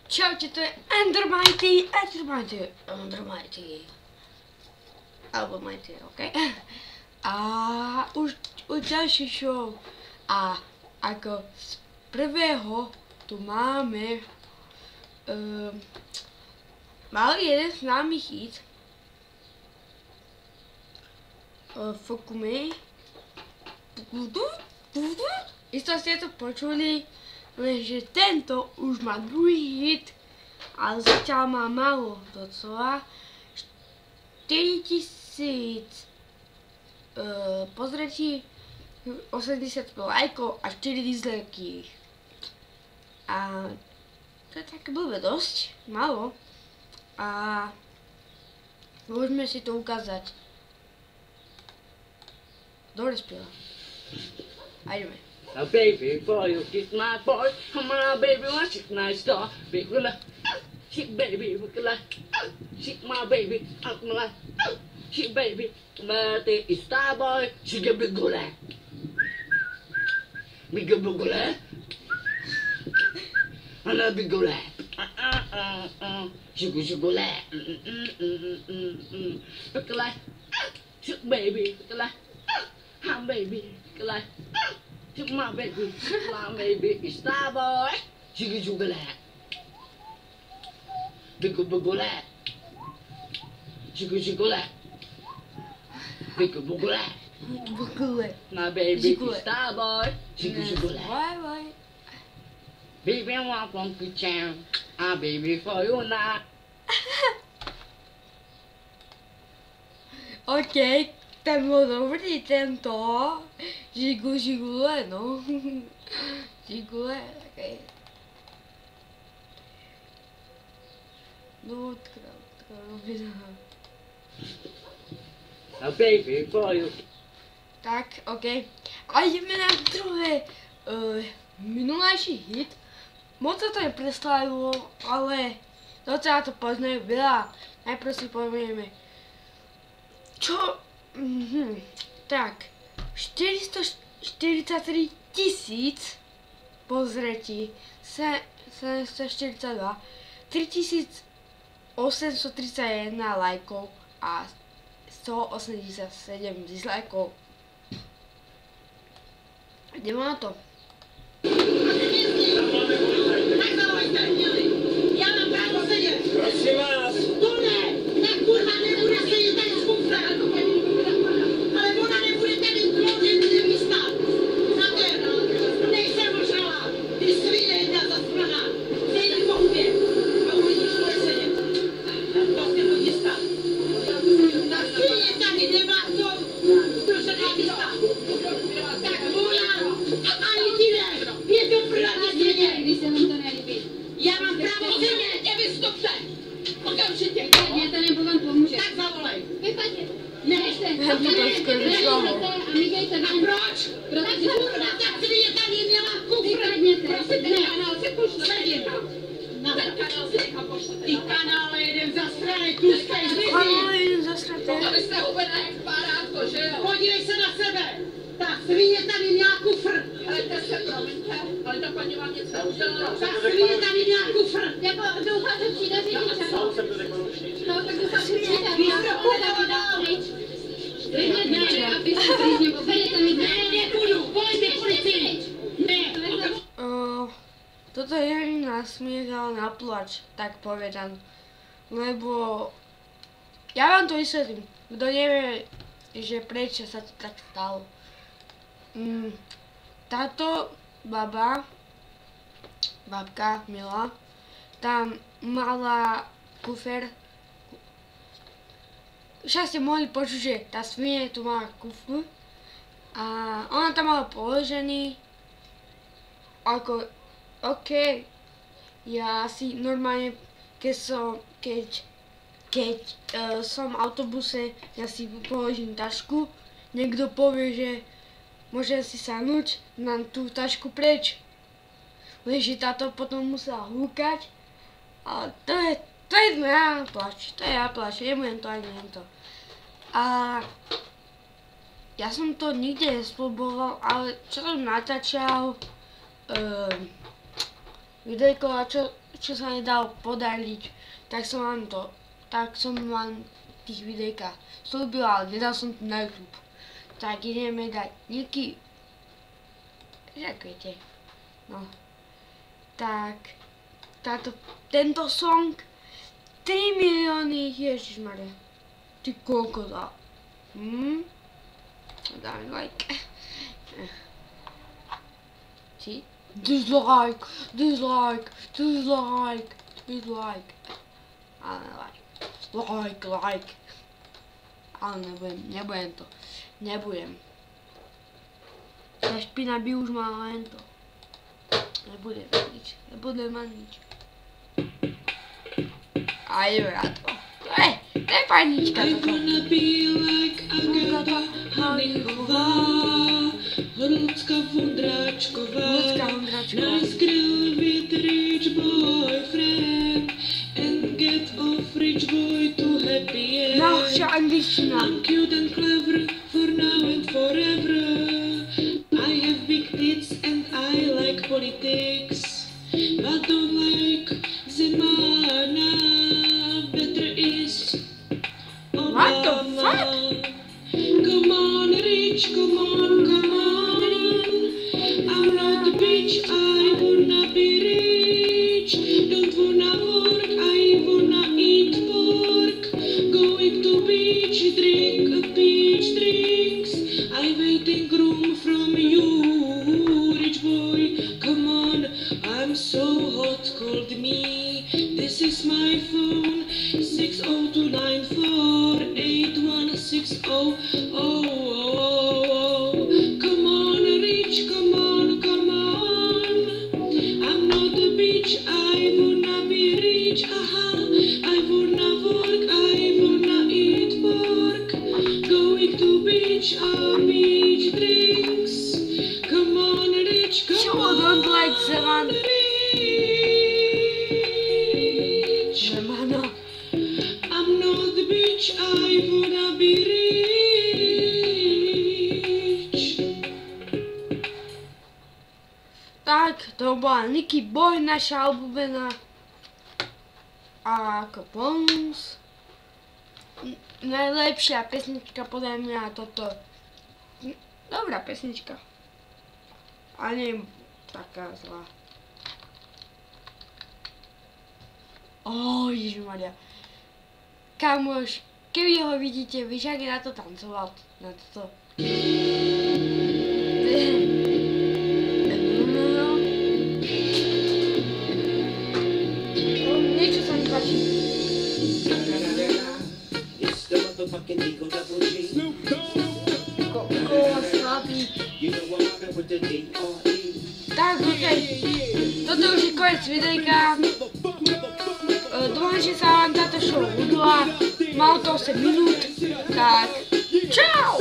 Čaute, to je Endermighty. Alebo Mighty, ok? A už ďalší show. A ako z prvého tu máme malý jeden známy hit. Fokumi. Isto ste to počuli, lenže tento už má druhý hit a zatiaľ má málo docela. 4000 pozretí, 80 lajkov a 4 disliky. A to je také blbé dosť, málo. A môžeme si to ukázať. Dobre spieva. A ideme. A baby boy, you kiss my boy. Come on, baby, want kiss my star. Big la, shit baby, look la, shit my baby, up my, shit baby, but it's star boy. She get big la, big la, and a big la. She go la, look la, shit baby, look la. Hi baby, like, my baby, is star boy. Chiggy chocolate. Big chocolate. Chiggy chocolate. Big chocolate. My baby, is star boy. Chiggy chocolate. Bye. Baby, I want funky jam. Ah, baby, for you now. OK. Ten bol dobrý tento. Žigule, no. Žigule, také. No, A baby for you. Tak, OK. A ideme na druhé. Minulejší hit. Moc sa to nepreslavilo, ale docela to poznajú veľa. Najprv si povieme. Čo? Tak, 443 000 pozretí, 742, 3831 lajkov a 187 dislajkov. Ideme na to. Já mám právo sedět. Prosím vás. To ne, tak kurva nebude sedět tady z kufra. Ale ona nebude tady tvořit místa. Znáte, nejsem ožralá. Ty svině jedna zaspraná. Nejde po hubě. A uvidíš, bude sedět. Vlastně to města. Ta svině tady nemá co prošená místa. Tak ona a ani ty ne. Je to první svině. Když se vám to nelíbí. Já mám právo sedět, nevystupte. Okamžitě. Jděte nebo vám pomůže. Tak zavolej. Vypadně. Nechte. Nechte a my dějte A ven. proč? Protože Kurva, tak svině tady měla kufr. vypadněte. Prosím, ten kanál se pošle. Ten kanál se nechá pošle. Ty kanále jeden zasranej, tlustej zmizí. Kanál jeden zasratý. To byste uvedené jak párátko, že jo? Podívej se na sebe. Ta svině tady měla kufr. Ale to se promiňte, ale ta paní vám něco udělala. Ta svině tady měla kufr. Jako doufám, že přijde řidič. No tak doufám, že přijde. Vyhledne, aby se přijde, nebo vedete mi. Ne, nebudu, pojďte policii. Ne. Toto je na smiech, ale na plač, tak povedan. Lebo ja vám to vysvetlím. Kto nevie, že prečo sa to tak stalo. Táto babka Mila, tam mala kufer. Však ste mohli počuť, že tá svinie tu mala kufr. A ona tam mala položený. Ako, OK, ja si normálne, keď som v autobuse, ja si položím tašku, niekto povie, že môže si sadnúť na tú tašku preč. Lenže táto potom musela húkať a to je ja plač, nebudem to ani to. A ja som to nikde nespluboval, ale čo som natáčal, videjko a čo čo sa nedalo podariť, tak som vám tých videjkách slúbila, ale nedal som to na YouTube. Tak ideme dať nejaký, viete, no, tak, tento song, 3 milióny, ježišmaria, ty koľko dá, dáme like, dislike, ale like, ale nebudem. Tá špina by už mala len to. Nebudem mať nič. A je to. To je fajnička toto. Horlická Vondráčková, nice girl with rich boyfriend, and get off rich boy to happy end. Najhoršia angličtina. I'm cute and clever for now and forever. I have big tits and I like politics, but don't like Zemana. Better is Obama. What the fuck? Come on, rich, come on. I'm not the bitch, I wanna be rich. Don't wanna work, I wanna eat pork. Going to beach, drink peach drinks. I waiting room from you, rich boy. Come on, I'm so hot, called me. This is my phone, 602948160. Come on, rich, come on. I'm not a bitch, I wanna be rich. I wanna work, I wanna eat pork. Going to beach, beach drinks. Come on, rich, come on. Don't like Zeman. Zemana. I'm not the bitch, I wanna be rich. Tak, to bola Nicky Boy, naša obľúbená. A ako bonus, najlepšia pesnička podľa mňa toto. Dobrá pesnička. A nie taká zlá. Ježišmaria. Kamoš, keby ho vidíte, víš, jak je na to tancoval. Na toto. Niečo sa mi páči. Kola slabý. Tak, okej. Toto už je koniec videjka. Dúfam, že sa vám táto show ľúbila. Malo to 8 minút. Tak, čau!